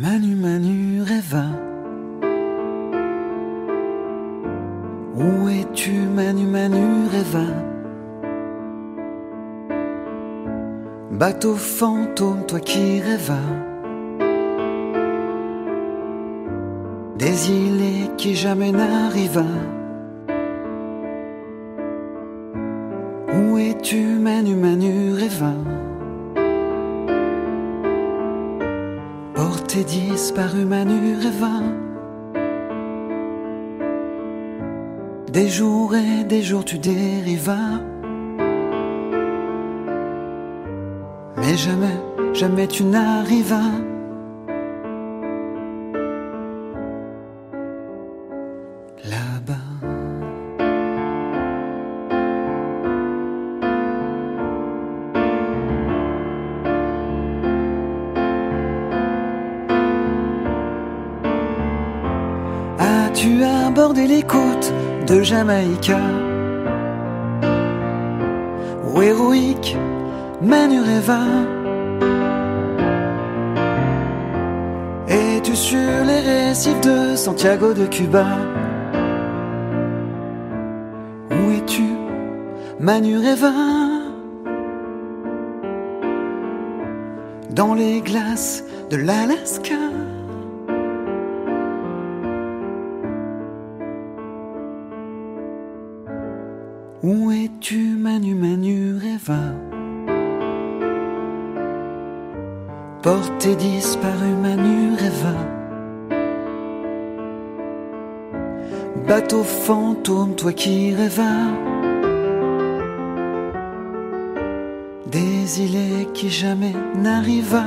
Manu, Manu, Rêva. Où es-tu, Manu, Manu, Rêva? Bateau fantôme, toi qui rêvas des îles qui jamais n'arriva. Où es-tu, Manu, Manu, Rêva? Porté disparu, Manu, Rêva. Des jours et des jours tu dérivas, mais jamais, jamais tu n'arrivas. Là-bas. As-tu abordé les côtes de Jamaïca, où héroïque Manu Rêva? Es-tu sur les récifs de Santiago de Cuba? Où es-tu, Manu Rêva? Dans les glaces de l'Alaska. Où es-tu, Manu, Manu, Rêva? Porté disparu, Manu, Rêva. Bateau fantôme, toi qui rêvas des îles qui jamais n'arriva.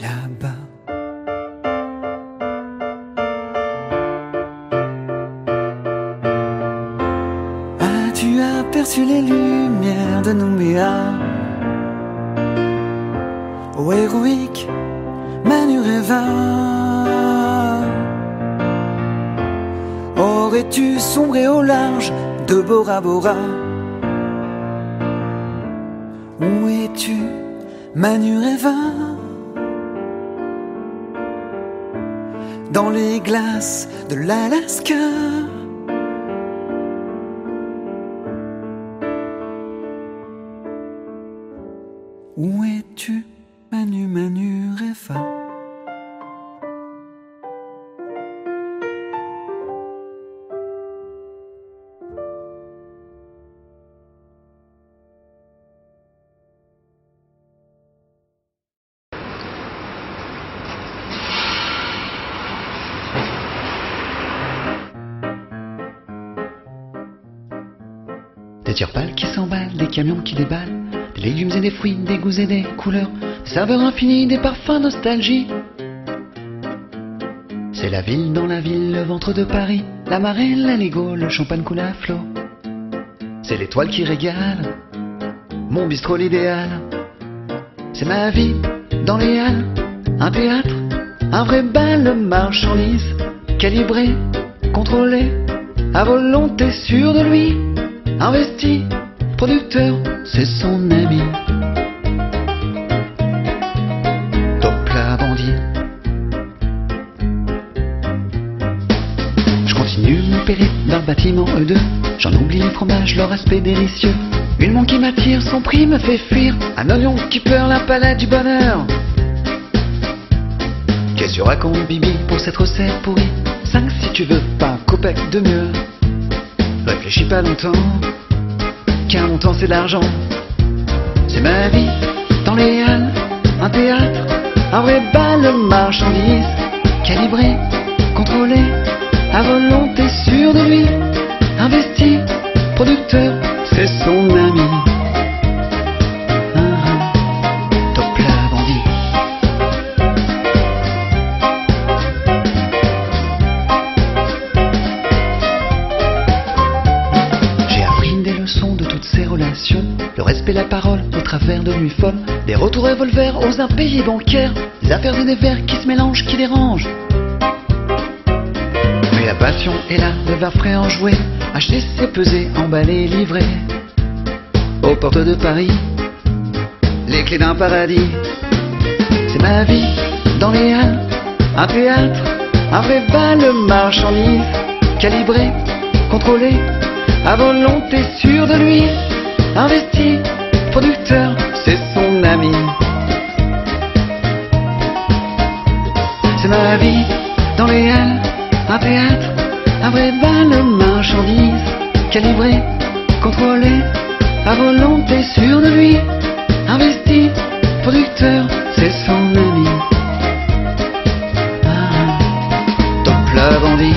Là-bas. As-tu aperçu les lumières de Nouméa? Ô héroïque Manu Rêva, aurais-tu sombré au large de Bora Bora? Où es-tu, Manu Rêva? Dans les glaces de l'Alaska. Où es-tu, Manu, Manu, Rêva? Des tire pâles qui s'emballent, des camions qui déballent, des légumes et des fruits, des goûts et des couleurs, des saveurs infinies, des parfums nostalgie. C'est la ville dans la ville, le ventre de Paris, la marée, la Lego, le champagne coule à flot. C'est l'étoile qui régale, mon bistrot l'idéal. C'est ma vie dans les halles, un théâtre, un vrai bal, marchandise, calibré, contrôlé, à volonté, sûr de lui. Investi, producteur, c'est son ami. Top la bandit. Je continue mon périple d'un bâtiment E2. J'en oublie les fromages, leur aspect délicieux. Une montre qui m'attire, son prix me fait fuir. Un oignon qui pleure la palette du bonheur. Qu'est-ce que tu racontes, Bibi, pour cette recette pourrie? 5 si tu veux, pas un copec de mieux. Réfléchis pas longtemps, car mon temps c'est de l'argent. C'est ma vie dans les halles, un théâtre, un vrai bal, marchandise, calibré, contrôlé, à volonté, sûr de lui. Investi, producteur, c'est son ami. Top la bandit. Le respect, la parole, au travers de nuits folles, des retours revolvers aux impayés bancaires, des affaires et des vers qui se mélangent, qui dérangent. Mais la passion est là, le verre frais enjoué, acheter, c'est peser, emballer, livrer. Aux portes de Paris, les clés d'un paradis. C'est ma vie dans les halles, un théâtre, un vrai bal de marchandise, calibré, contrôlé, à volonté, sûr de lui, investi, producteur, c'est son ami. C'est ma vie dans les halles, un théâtre, un vrai bal de marchandise, calibré, contrôlé, à volonté, sûr de lui, investi, producteur, c'est son ami. Top la bandit.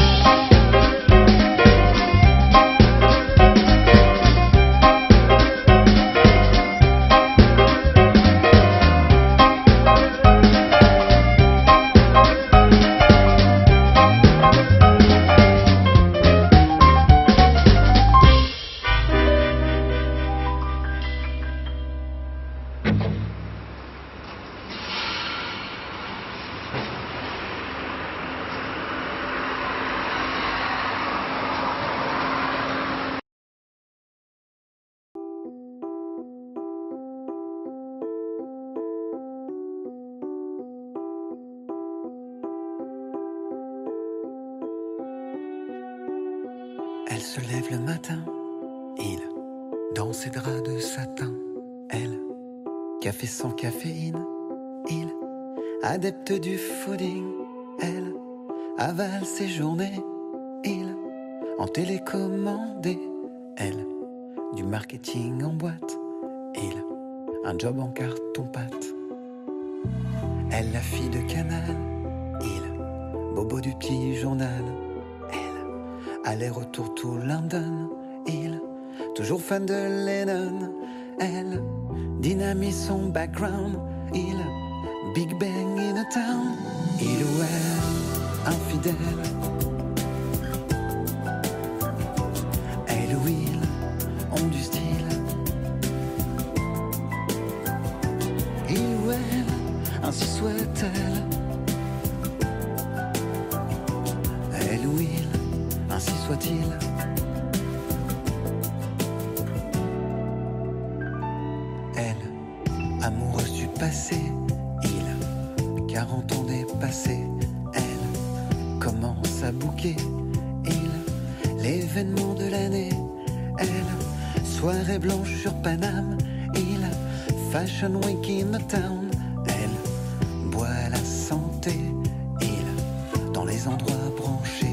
Elle se lève le matin, il, dans ses draps de satin. Elle, café sans caféine, il, adepte du fooding. Elle, avale ses journées, il, en télécommandé. Elle, du marketing en boîte, il, un job en carton-pâte. Elle, la fille de Canal, il, bobo du petit journal. Aller-retour tout London, il, toujours fan de Lennon. Elle, dynamise son background, il, Big Bang in a town. Il ou elle, infidèle. Elle ou il, ont du style. Il ou elle, ainsi soit-elle. Elle ou il, ainsi soit-il. Elle, amoureuse du passé, il, 40 ans dépassé. Elle, commence à bouquer, il, l'événement de l'année. Elle, soirée blanche sur Paname, il, Fashion Week in the town. Elle, boit la santé, il, dans les endroits branchés.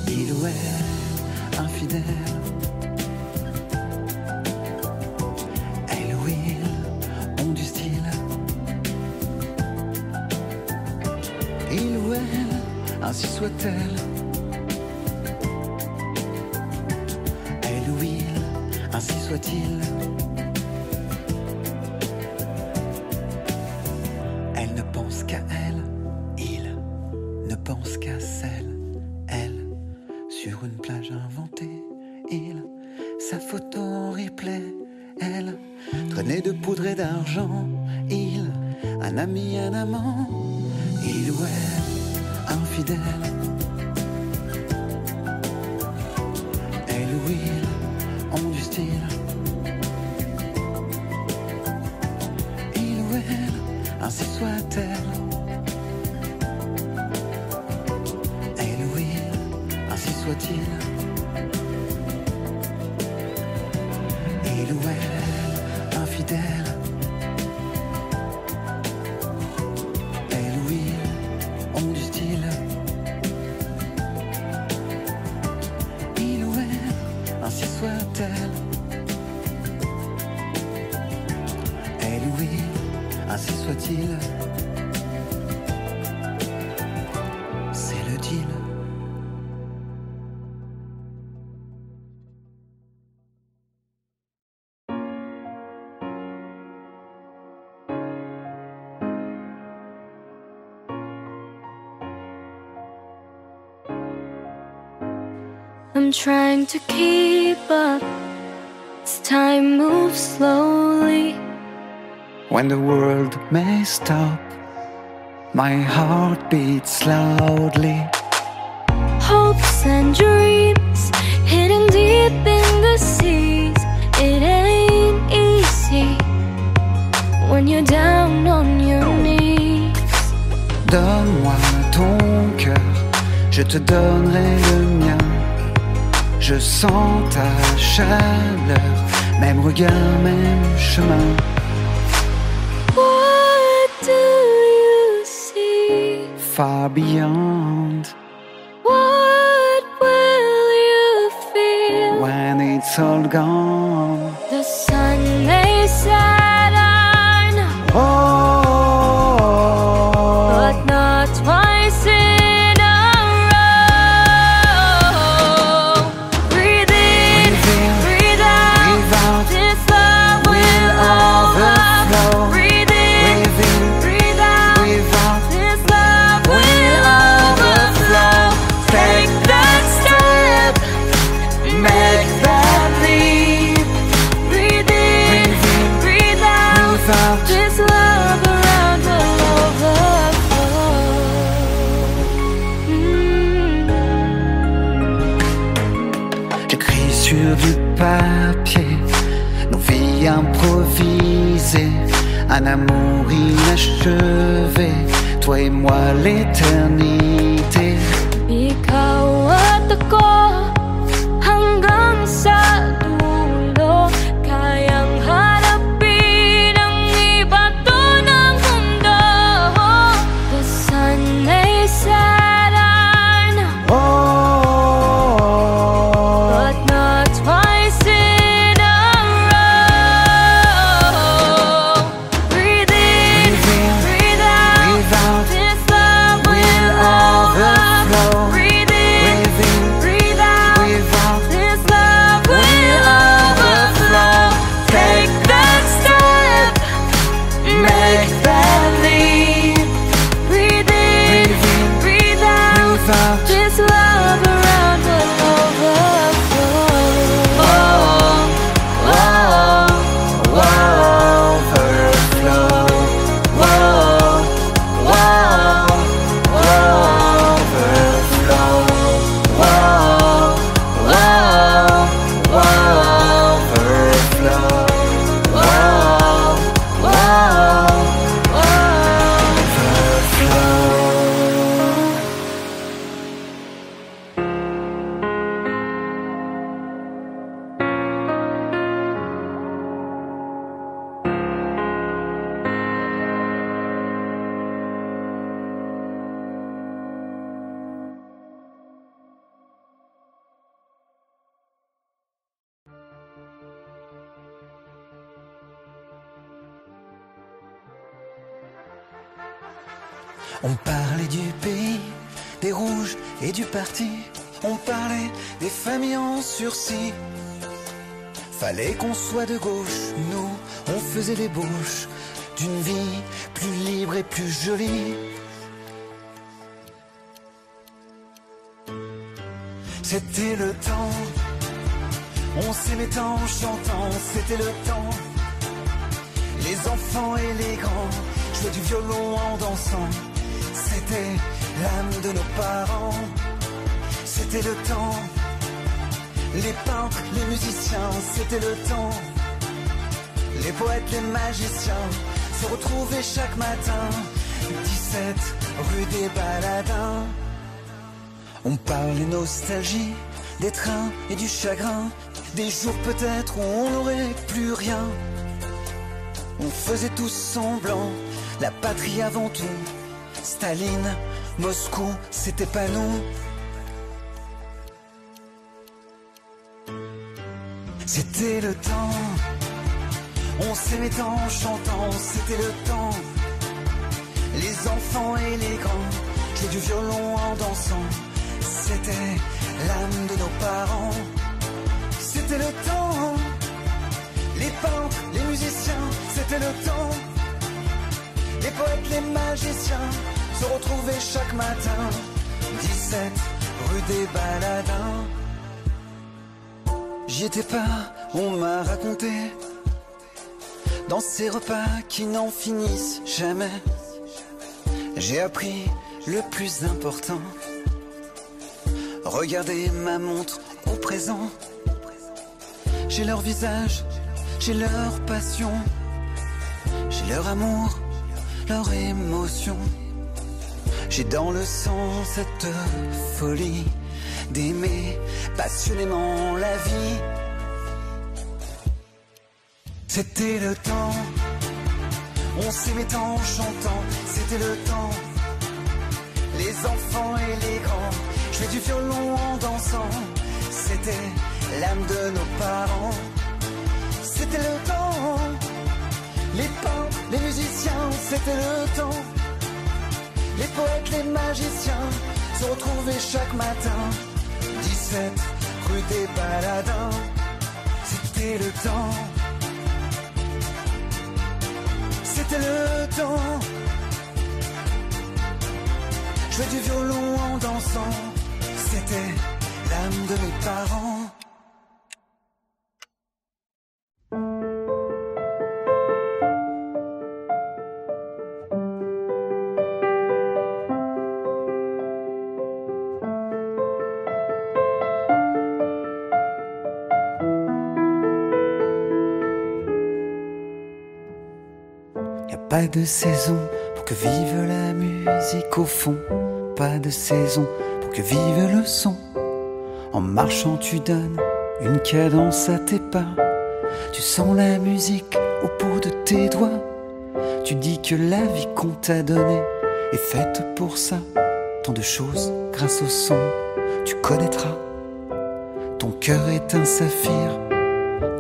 Il ou elle, infidèle. Elle ou il, ont du style. Il ou elle, ainsi soit-elle. Elle ou il, ainsi soit-il. Elle ne pense qu'à elle, il ne pense qu'à celle. Sur une plage inventée, il, sa photo en replay. Elle, traînée de poudre et d'argent. Il, un ami, un amant. Il ou elle, infidèle. Elle ou il, ont du style. Il ou elle, ainsi soit-elle. Soit-il, il ou elle, infidèle. Elle ou il, ont du style. Il ou elle, ainsi soit-elle. Elle ou il, ainsi soit-il. C'est le deal. I'm trying to keep up as time moves slowly. When the world may stop, my heart beats loudly. Hopes and dreams hidden deep in the seas. It ain't easy when you te donnerai le mien. Je sens ta chaleur, même regard, même chemin. What do you see? Far beyond. What will you feel? When it's all gone. The sun may set on, Oh, but not twice in a row. Breathe in, breathe out. breathe out. This love will overflow. Breathe in, breathe out. Breathe out. This love will overflow. Take that step, Make that leap. breathe in, breathe out. Breathe out. This love around will overflow. J'écris sur du papier nos vies improvisées, un amour inachevé, toi et moi l'éternité. Ikaw at ako hanggang sa dulo, kayang harapin ang ibato ng mundo. The sun may set on, Oh, but not twice in a row. Breathe in, breathe out. breathe out. This love will overflow. Breathe in, breathe out. Breathe out. This love will overflow. Take that step, Make that leap. breathe in, breathe out. Breathe out. This love around will overflow. Overflow. On parlait du pays, des rouges et du parti. On parlait des familles en sursis. Fallait qu'on soit de gauche, nous, on faisait l'ébauche d'une vie plus libre et plus jolie. C'était le temps, on s'aimait en chantant, c'était le temps. Les enfants et les grands jouaient du violon en dansant. C'était l'âme de nos parents, c'était le temps. Les peintres, les musiciens, c'était le temps. Les poètes, les magiciens se retrouvaient chaque matin. 17 rue des Baladins. On parlait nostalgie, des trains et du chagrin, des jours peut-être où on n'aurait plus rien. On faisait tous semblant, la patrie avant tout. Staline, Moscou, c'était pas nous. C'était le temps, on s'aimait en chantant, c'était le temps. Les enfants et les grands jouaient du violon en dansant. C'était l'âme de nos parents, c'était le temps. Les peintres, les musiciens, c'était le temps. Les poètes, les magiciens se retrouvaient chaque matin. 17 rue des Baladins. J'y étais pas, on m'a raconté, dans ces repas qui n'en finissent jamais. J'ai appris le plus important, regardez ma montre au présent. J'ai leur visage, j'ai leur passion, j'ai leur amour, leur émotion. J'ai dans le sang cette folie d'aimer passionnément la vie. C'était le temps, on s'aimait en chantant, c'était le temps, les enfants et les grands, jouaient du violon en dansant, c'était l'âme de nos parents. C'était le temps, les peintres, les musiciens, c'était le temps, les poètes, les magiciens se retrouvaient chaque matin, 17 rue des Baladins. C'était le temps, c'était le temps, jouer du violon en dansant, c'était l'âme de mes parents. Pas de saison pour que vive la musique au fond. Pas de saison pour que vive le son. En marchant tu donnes une cadence à tes pas. Tu sens la musique au bout de tes doigts. Tu dis que la vie qu'on t'a donnée est faite pour ça. Tant de choses grâce au son tu connaîtras. Ton cœur est un saphir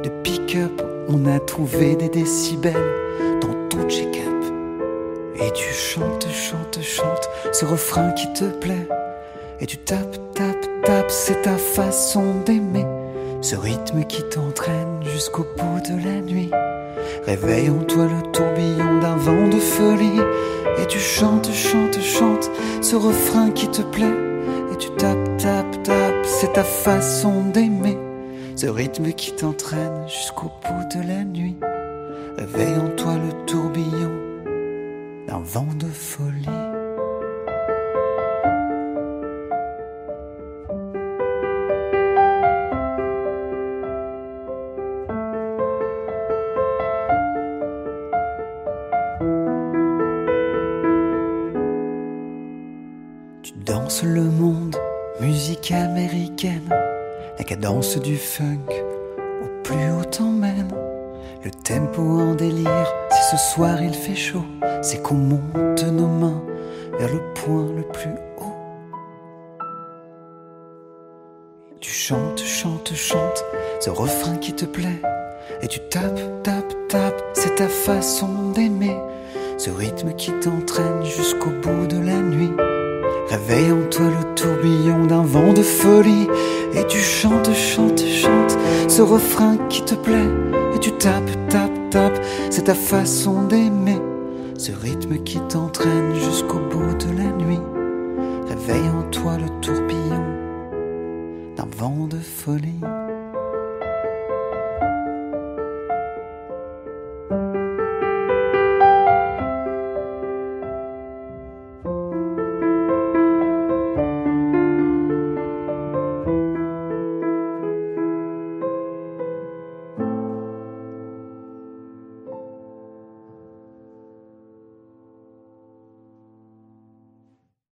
de pick-up. On a trouvé des décibels dans ton check-up. Et tu chantes, chantes, chantes ce refrain qui te plaît. Et tu tapes, tapes, tapes, c'est ta façon d'aimer. Ce rythme qui t'entraîne jusqu'au bout de la nuit. Réveille en toi le tourbillon d'un vent de folie. Et tu chantes, chantes, chantes ce refrain qui te plaît. Et tu tapes, tapes, tapes, c'est ta façon d'aimer. Ce rythme qui t'entraîne jusqu'au bout de la nuit. Réveille en toi le tourbillon d'un vent de folie. Tu danses le monde, musique américaine. La cadence du funk au plus haut t'emmène. Le tempo en délire, si ce soir il fait chaud, c'est qu'on monte nos mains vers le point le plus haut. Tu chantes, chantes, chantes ce refrain qui te plaît. Et tu tapes, tapes, tapes, c'est ta façon d'aimer. Ce rythme qui t'entraîne jusqu'au bout de la nuit. Réveille en toi le tourbillon d'un vent de folie. Et tu chantes, chantes, chantes ce refrain qui te plaît. Et tu tapes, tapes, tapes, c'est ta façon d'aimer. Ce rythme qui t'entraîne jusqu'au bout de la nuit. Réveille en toi le tourbillon d'un vent de folie.